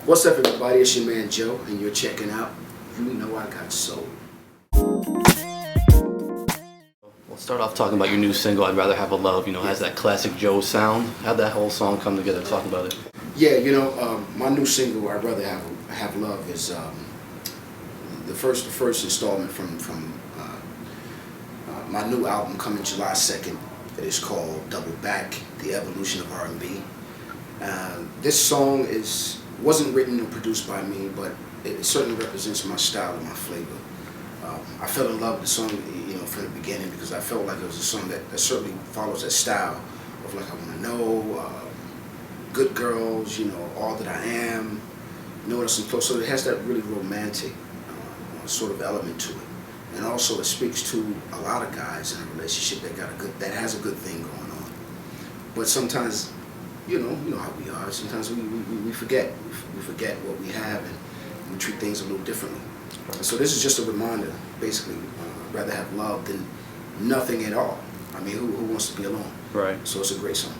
What's up, everybody? It's your man Joe, and you're checking out You Know I Got Soul. We'll start off talking about your new single, I'd Rather Have a Love. You know, has that classic Joe sound. How'd that whole song come together? Talk about it. Yeah, my new single, I'd Rather Have Love, is the first installment from my new album coming July 2nd. It is called Double Back, The Evolution of R&B. This song wasn't written or produced by me, but it certainly represents my style and my flavor. I fell in love with the song, from the beginning, because I felt like it was a song that certainly follows that style of like I Want to Know, Good Girls, All That I Am, Know What I'm Close. So it has that really romantic sort of element to it, and also it speaks to a lot of guys in a relationship that has a good thing going on. But sometimes, you know how we are. Sometimes we forget what we have, and we treat things a little differently. And so this is just a reminder, basically, rather have love than nothing at all. I mean, who wants to be alone? Right. So it's a great song.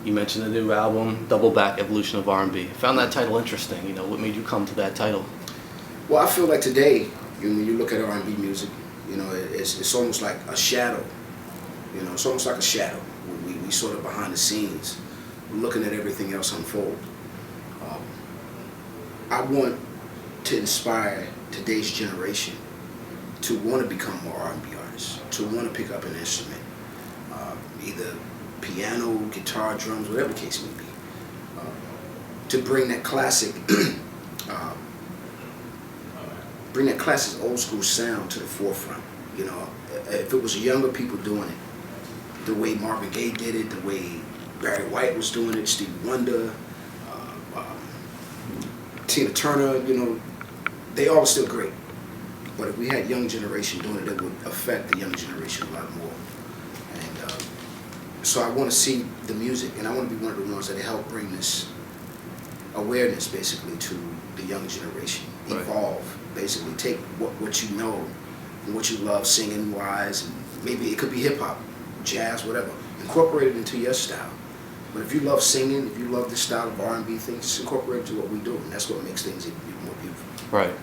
You mentioned the new album, Double Back, Evolution of R&B. I found that title interesting. What made you come to that title? Well, I feel like today, when you look at R&B music, it's almost like a shadow. It's almost like a shadow. We sort of behind the scenes, looking at everything else unfold. I want to inspire today's generation to want to become more R&B artists, to want to pick up an instrument, either piano, guitar, drums, whatever the case may be, to bring that classic old school sound to the forefront. If it was younger people doing it, the way Marvin Gaye did it, the way Barry White was doing it, Stevie Wonder, Tina Turner, they all are still great. But if we had young generation doing it would affect the young generation a lot more. And so I want to see the music, and I want to be one of the ones that help bring this awareness, basically, to the young generation. Right. Evolve, basically, take what you know and what you love singing wise, and maybe it could be hip hop, jazz, whatever. Incorporate it into your style. But if you love singing, if you love this style of R&B things, just incorporate it into what we do, and that's what makes things even more beautiful. Right.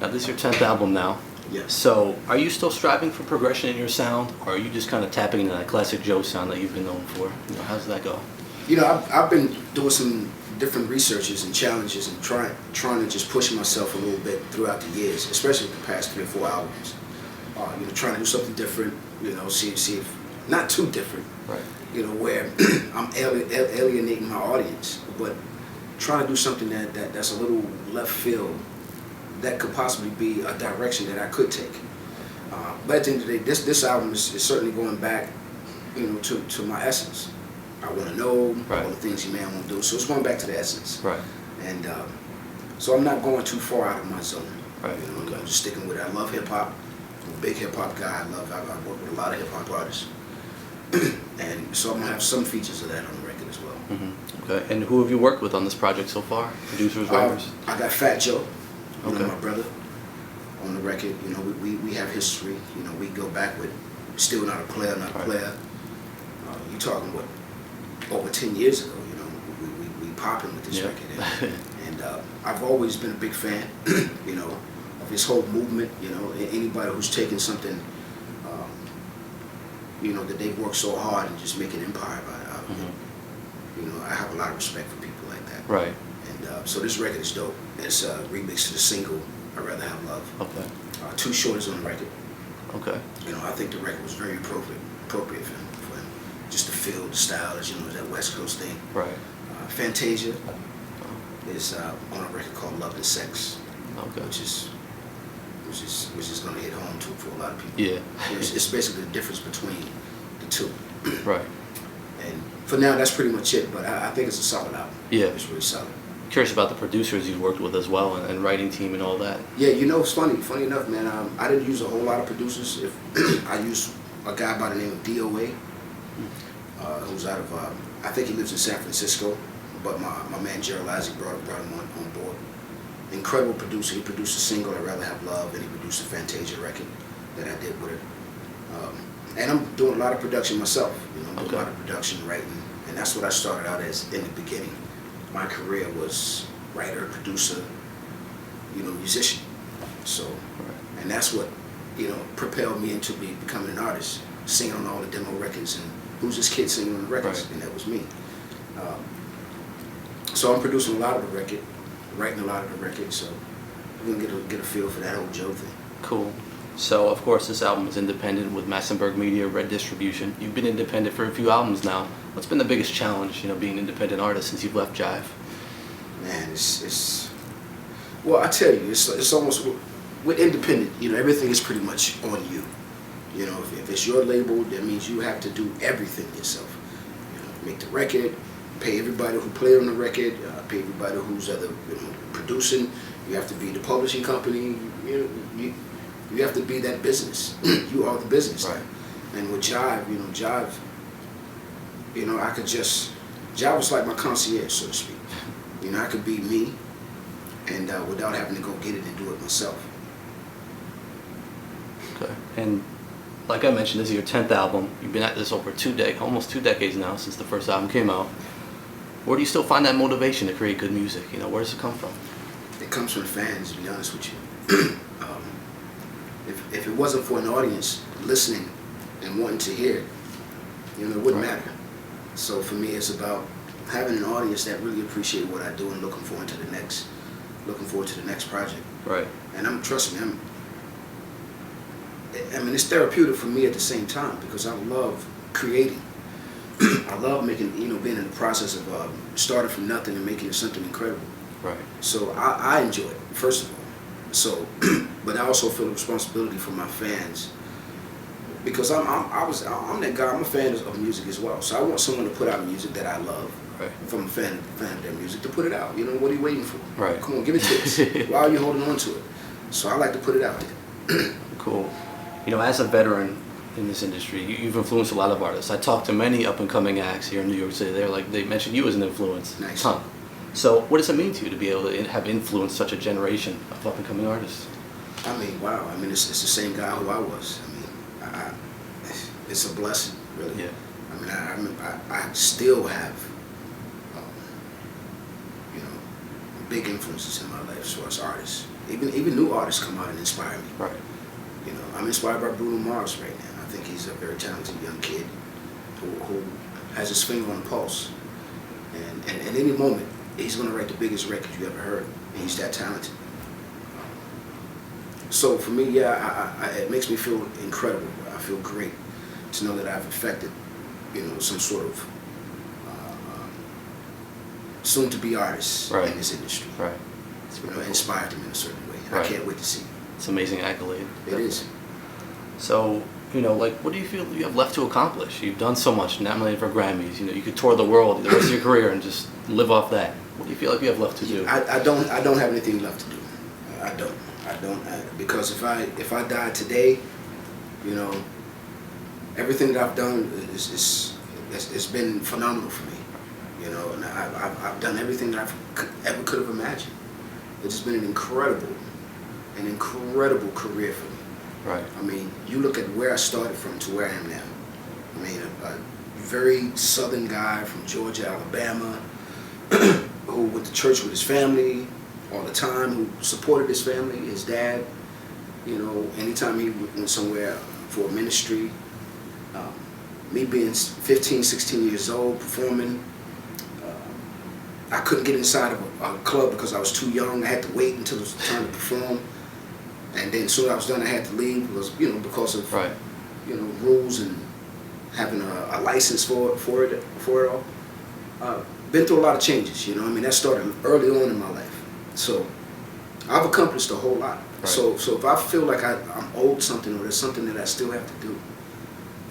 Now, this is your 10th album now. Yes. So, are you still striving for progression in your sound, or are you just kind of tapping into that classic Joe sound that you've been known for? How does that go? I've been doing some different researches and challenges and trying to just push myself a little bit throughout the years, especially the past 3 or 4 albums. Trying to do something different, see if not too different. Right. Where I'm alienating my audience, but trying to do something that's a little left field, that could possibly be a direction that I could take. But at the end of the day, this album is certainly going back, to my essence. I want to know right. all the things you man want to do, so it's going back to the essence. Right. And so I'm not going too far out of my zone. Right. I'm just sticking with it. I love hip hop. I'm a big hip hop guy. I work with a lot of hip hop artists. And so I'm going to have some features of that on the record as well. Mm-hmm. Okay. And who have you worked with on this project so far? Producers, writers? I got Fat Joe, okay. My brother, on the record. We have history. We go back with Still Not a Player, Not a Player. You talking what, over 10 years ago, we popping with this record. And I've always been a big fan, of this whole movement, anybody who's taken something, that they've worked so hard and just make an empire out of it. Mm-hmm. I have a lot of respect for people like that. Right. And so this record is dope. It's a remix to the single, I'd Rather Have Love. Okay. Too Short is on the record. Okay. I think the record was very appropriate for him. Just the feel, the style, that West Coast thing. Right. Fantasia is on a record called Love and Sex. Okay. Which is going to hit home for a lot of people. Yeah. It's basically the difference between the two. Right. And for now, that's pretty much it. But I think it's a solid album. Yeah. It's really solid. Curious about the producers you've worked with as well, and writing team and all that. Yeah, it's funny enough, man. I didn't use a whole lot of producers. I used a guy by the name of DOA, who's out of I think he lives in San Francisco. But my man Gerald Isaac brought him on board. Incredible producer. He produced a single, I'd Rather Have Love, and he produced a Fantasia record that I did with it. And I'm doing a lot of production myself. I'm doing a lot of production, writing, and that's what I started out as in the beginning. My career was writer, producer, musician. So, and that's what, propelled me into becoming an artist, singing on all the demo records, and who's this kid singing on the records? Right. And that was me. So I'm producing a lot of the record, writing a lot of the record, so I'm gonna get a feel for that whole Joe thing. Cool. So, of course, this album is independent with Massenburg Media, Red Distribution. You've been independent for a few albums now. What's been the biggest challenge, being an independent artist since you've left Jive? Man, it's well, I tell you, it's almost with independent. Everything is pretty much on you. If it's your label, that means you have to do everything yourself. Make the record, pay everybody who played on the record, pay everybody who's producing. You have to be the publishing company. You have to be that business. You are the business. Right. And with Jive, Jive, I could just, Jive was like my concierge, so to speak. I could be me, and without having to go get it and do it myself. Okay. And like I mentioned, this is your 10th album. You've been at this over almost 2 decades now since the first album came out. Where do you still find that motivation to create good music? Where does it come from? It comes from the fans, to be honest with you. If it wasn't for an audience listening and wanting to hear it, it wouldn't matter. So for me, it's about having an audience that really appreciate what I do and looking forward to the next project. Right. And trust me, it's therapeutic for me at the same time because I love creating. I love making, being in the process of starting from nothing and making something incredible. Right. So I enjoy it, first of all. So, but I also feel a responsibility for my fans because I'm that guy. I'm a fan of music as well. So I want someone to put out music that I love. Right. If I'm a fan of their music, to put it out. What are you waiting for? Right. Come on, give it to us. Why are you holding on to it? So I like to put it out there. Cool. As a veteran in this industry, you've influenced a lot of artists. I talked to many up-and-coming acts here in New York City. They mentioned you as an influence. Nice. Ton. So what does it mean to you to be able to have influenced such a generation of up-and-coming artists? Wow. It's the same guy who I was. It's a blessing, really. Yeah. I still have, big influences in my life as far as artists. Even new artists come out and inspire me. Right. I'm inspired by Bruno Mars right now. I think he's a very talented young kid who has his finger on the pulse. And at any moment, he's going to write the biggest record you ever heard. And he's that talented. So for me, it makes me feel incredible. I feel great to know that I've affected, some sort of soon-to-be artists in this industry. Right. Inspired them in a certain way. Right. I can't wait to see it. It's an amazing accolade. It is. So, what do you feel you have left to accomplish? You've done so much, nominated for Grammys. You could tour the world the rest of your career and just live off that. What do you feel like you have left to do? I don't have anything left to do. I don't. Because if I die today, everything that I've done it's been phenomenal for me. And I've done everything that I ever could have imagined. It's just been an incredible career for me. Right. You look at where I started from to where I am now. A very southern guy from Georgia, Alabama, who went to church with his family all the time, who supported his family, his dad. Anytime he went somewhere for a ministry. Me being 15, 16 years old, performing. I couldn't get inside of a club because I was too young. I had to wait until it was time to perform. And then as soon as I was done, I had to leave because of rules and having a license for it all. Been through a lot of changes, that started early on in my life. So I've accomplished a whole lot. Right. So if I feel like I'm owed something or there's something that I still have to do,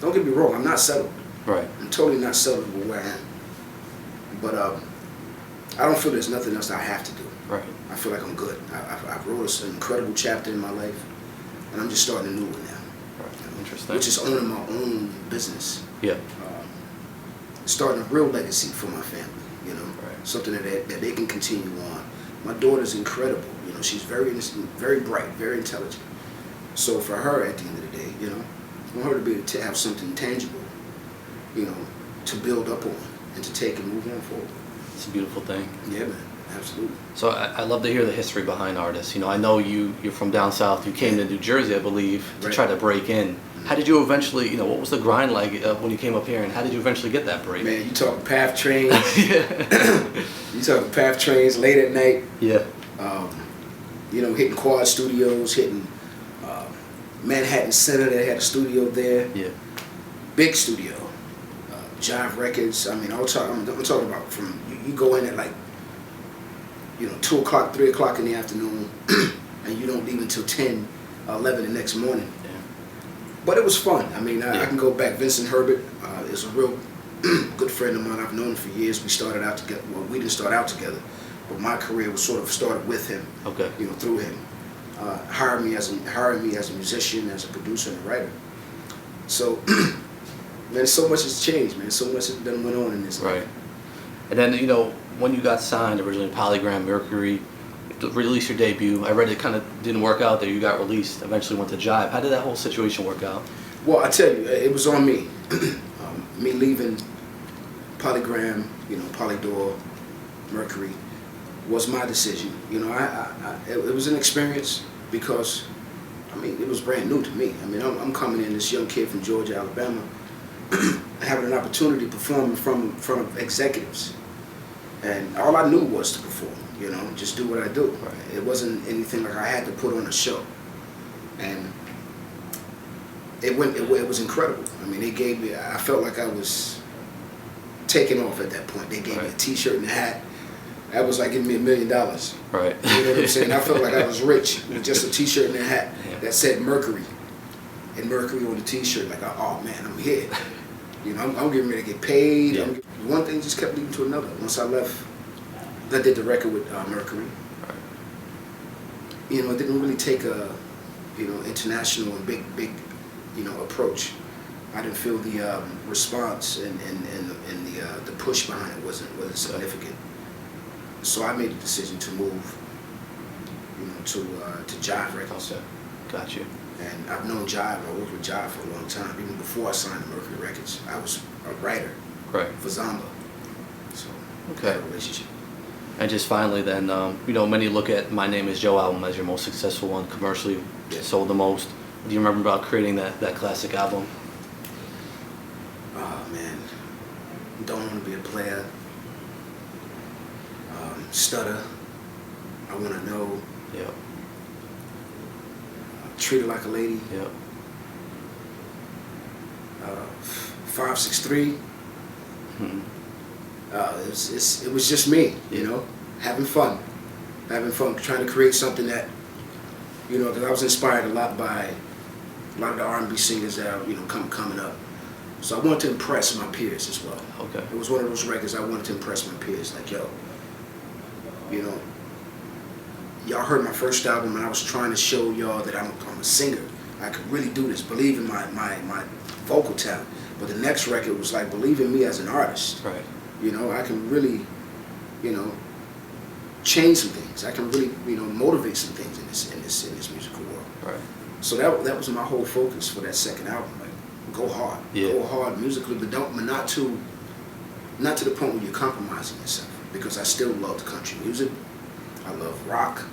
don't get me wrong, I'm not settled. Right. I'm totally not settled with where I am. But I don't feel there's nothing else I have to do. Right. I feel like I'm good. I've wrote an incredible chapter in my life, and I'm just starting a new one now. Right. Interesting. Which is owning my own business. Yeah. Starting a real legacy for my family. Right. Something that they can continue on. My daughter's incredible. She's very bright, very intelligent. So for her, at the end of the day, I want her to be able to have something tangible, to build up on and to take and move on forward. It's a beautiful thing. Yeah, man. Absolutely. So I love to hear the history behind artists. You know, I know you're from down south. You came to New Jersey, I believe, to try to break in. How did you eventually, you know, what was the grind like when you came up here, and how did you eventually get that break? Man, you talk path trains. Yeah. You talk path trains late at night. Yeah. You know, hitting Quad Studios, hitting Manhattan Center. They had a studio there. Yeah. Big studio. Jive Records. I mean, I'm talking about from you go in at like, you know, 2 o'clock, 3 o'clock in the afternoon, and you don't leave until 10, 11 the next morning. Yeah. But it was fun. I mean, I can go back. Vincent Herbert is a real good friend of mine. I've known him for years. We started out together. Well, we didn't start out together, but my career was sort of started with him. Okay. You know, through him. Hired me as a musician, as a producer and a writer. So, man, so much has changed, man. So much has been went on in this life. Right. And then, you know, when you got signed originally, Polygram, Mercury, to release your debut, I read it kind of didn't work out there. You got released, eventually went to Jive. How did that whole situation work out? Well, I tell you, it was on me. Me leaving Polygram, you know, Polydor, Mercury, was my decision. You know, it was an experience because, I mean, it was brand new to me. I mean, I'm coming in, this young kid from Georgia, Alabama, having an opportunity to perform in front of executives. And all I knew was to perform, you know, just do what I do. Right. It wasn't anything like I had to put on a show. And it was incredible. I mean, they gave me, I felt like I was taking off at that point. They gave me a t-shirt and a hat. That was like giving me $1 million. Right. You know what I'm saying? I felt like I was rich with just a t-shirt and a hat that said Mercury. And Mercury on the t-shirt, like, oh man, I'm here. You know, I'm getting ready to get paid. Yeah. One thing just kept leading to another. Once I left, I did the record with Mercury. Right. You know, it didn't really take a, you know, international and big, you know, approach. I didn't feel the response and the push behind it wasn't significant. So I made the decision to move, you know, to Jive Records. Okay. Got you. And I've known Jive. I worked with Jive for a long time. Even before I signed to Mercury Records, I was a writer for Zamba. So that relationship. And just finally, then, you know, many look at My Name Is Joe album as your most successful one, commercially sold the most. Do you remember about creating that classic album? Oh man, Don't Want to Be a Player. Stutter. I Want to Know. Yep. Treat Her Like a Lady. Yep. 563. Mm-hmm. It was just me, you know, having fun, trying to create something that, you know, because I was inspired a lot by a lot of the R&B singers that are, you know, coming up. So I wanted to impress my peers as well. Okay. It was one of those records I wanted to impress my peers. Like, yo, you know, y'all heard my first album and I was trying to show y'all that I'm a singer. I could really do this, believe in my vocal talent. But the next record was like, believe in me as an artist. Right. You know, I can really, you know, change some things. I can really, you know, motivate some things in this musical world. Right. So that was my whole focus for that second album. Like, go hard, go hard musically, but not to the point where you're compromising yourself. Because I still love country music. I love rock.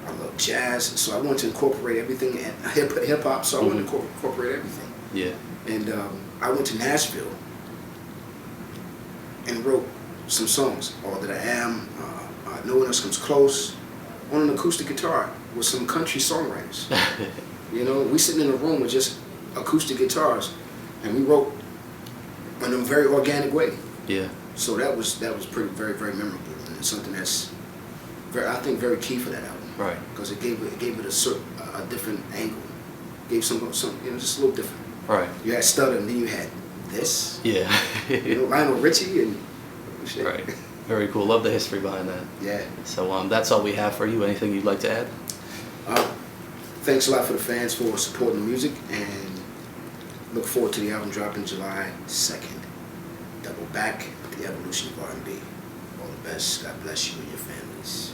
I love jazz. So I wanted to incorporate everything, and hip hop. So I wanted to incorporate everything. Yeah. And I went to Nashville and wrote some songs. All That I Am, No One Else Comes Close, on an acoustic guitar with some country songwriters. You know, we sitting in a room with just acoustic guitars, and we wrote in a very organic way. Yeah. So that was pretty very memorable, and it's something that's I think very key for that album. Right. Because it gave it a different angle, gave some you know, just a little different. Right. You had Stutter, and then you had this. Yeah. You know, Lionel Richie and shit. Right. Very cool. Love the history behind that. Yeah. So that's all we have for you. Anything you'd like to add? Thanks a lot for the fans for supporting the music, and look forward to the album dropping July 2nd. Double Back, The Evolution of R&B. All the best. God bless you and your families.